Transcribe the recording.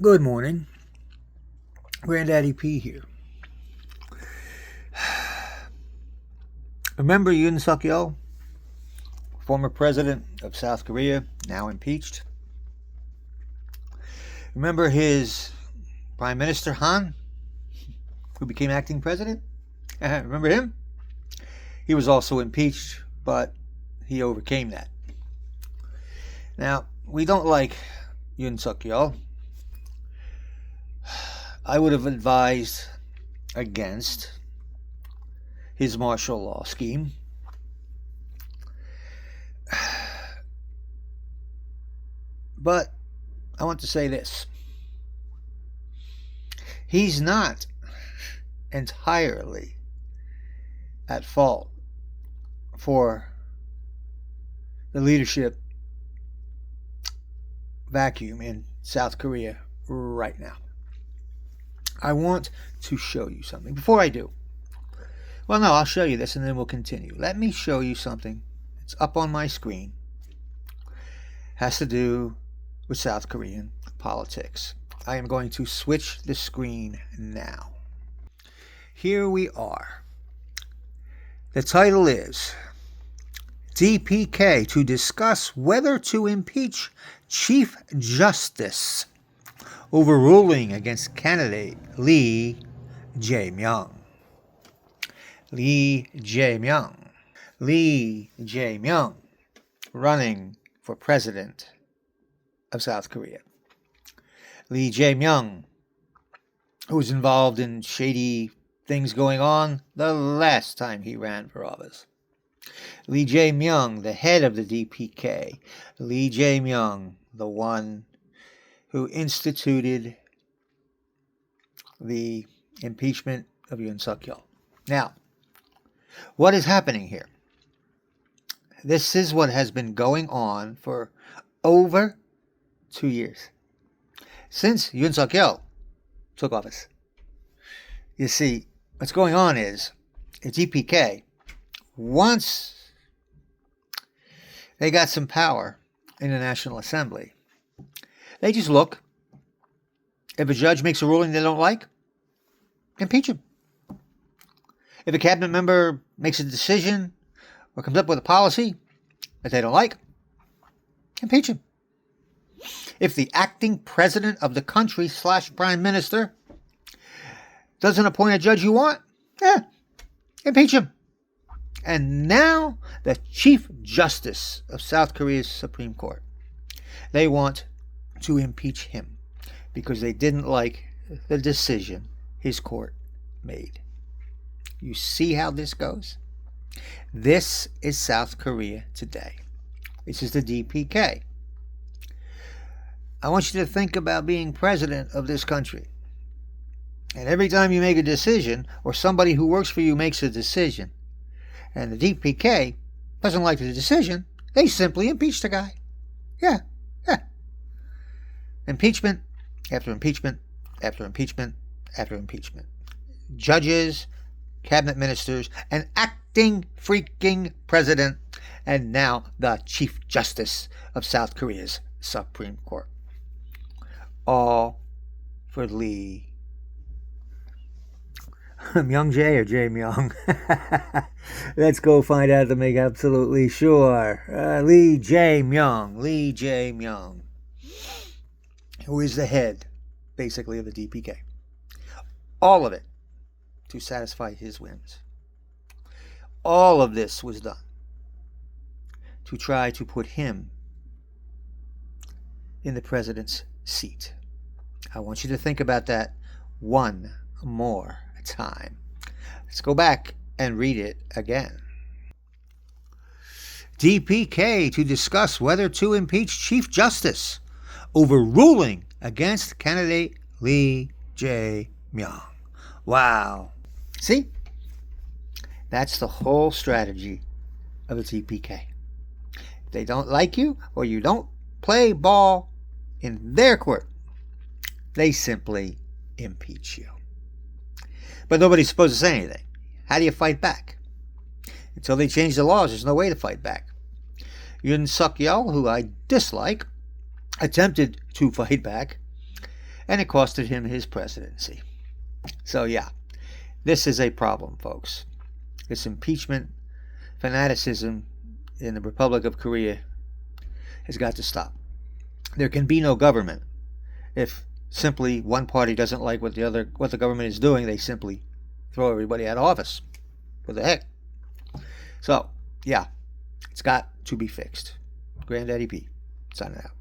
Good morning. Granddaddy P here. Remember Yoon Suk Yeol, former president of South Korea, now impeached? Remember his Prime Minister Han, who became acting president? Remember him? He was also impeached, but he overcame that. Now, we don't like Yoon Suk Yeol. I would have advised against his martial law scheme. But I want to say this. He's not entirely at fault for the leadership vacuum in South Korea right now. I want to show you something. Before I do, well, no, I'll show you this and then we'll continue. Let me show you something. It's up on my screen. Has to do with South Korean politics. I am going to switch the screen now. Here we are. The title is DPK to discuss whether to impeach Chief Justice, overruling against candidate Lee Jae-myung. Lee Jae-myung. Lee Jae-myung running for president of South Korea. Lee Jae-myung, who was involved in shady things going on the last time he ran for office. Lee Jae-myung, the head of the DPK. Lee Jae-myung, the one who instituted the impeachment of Yoon Suk Yeol. Now, what is happening here? This is what has been going on for over 2 years. Since Yoon Suk Yeol took office. You see, what's going on is the DPK, once they got some power in the National Assembly, they just look. If a judge makes a ruling they don't like, impeach him. If a cabinet member makes a decision or comes up with a policy that they don't like, impeach him. If the acting president of the country / prime minister doesn't appoint a judge you want, impeach him. And now the Chief Justice of South Korea's Supreme Court, they want to impeach him because they didn't like the decision his court made. You see how this goes? This is South Korea today. This is the DPK. I want you to think about being president of this country. And every time you make a decision, or somebody who works for you makes a decision, and the DPK doesn't like the decision, they simply impeach the guy. Yeah. Impeachment after impeachment after impeachment after impeachment. Judges, cabinet ministers, an acting freaking president, and now the Chief Justice of South Korea's Supreme Court. All for Lee. Myung Jae or Jae Myung? Let's go find out to make absolutely sure. Lee Jae Myung. Lee Jae Myung, who is the head, basically, of the DPK. All of it to satisfy his whims. All of this was done to try to put him in the president's seat. I want you to think about that one more time. Let's go back and read it again. DPK to discuss whether to impeach Chief Justice, overruling against candidate Lee Jae-myung. Wow. See? That's the whole strategy of the DPK. If they don't like you or you don't play ball in their court, they simply impeach you. But nobody's supposed to say anything. How do you fight back? Until they change the laws, there's no way to fight back. Yoon Suk Yeol, who I dislike, attempted to fight back and it costed him his presidency. So yeah, this is a problem, folks. This impeachment fanaticism in the Republic of Korea has got to stop. There can be no government if simply one party doesn't like what the government is doing. They simply throw everybody out of office. What the heck? So yeah, it's got to be fixed. Granddaddy P, signing out.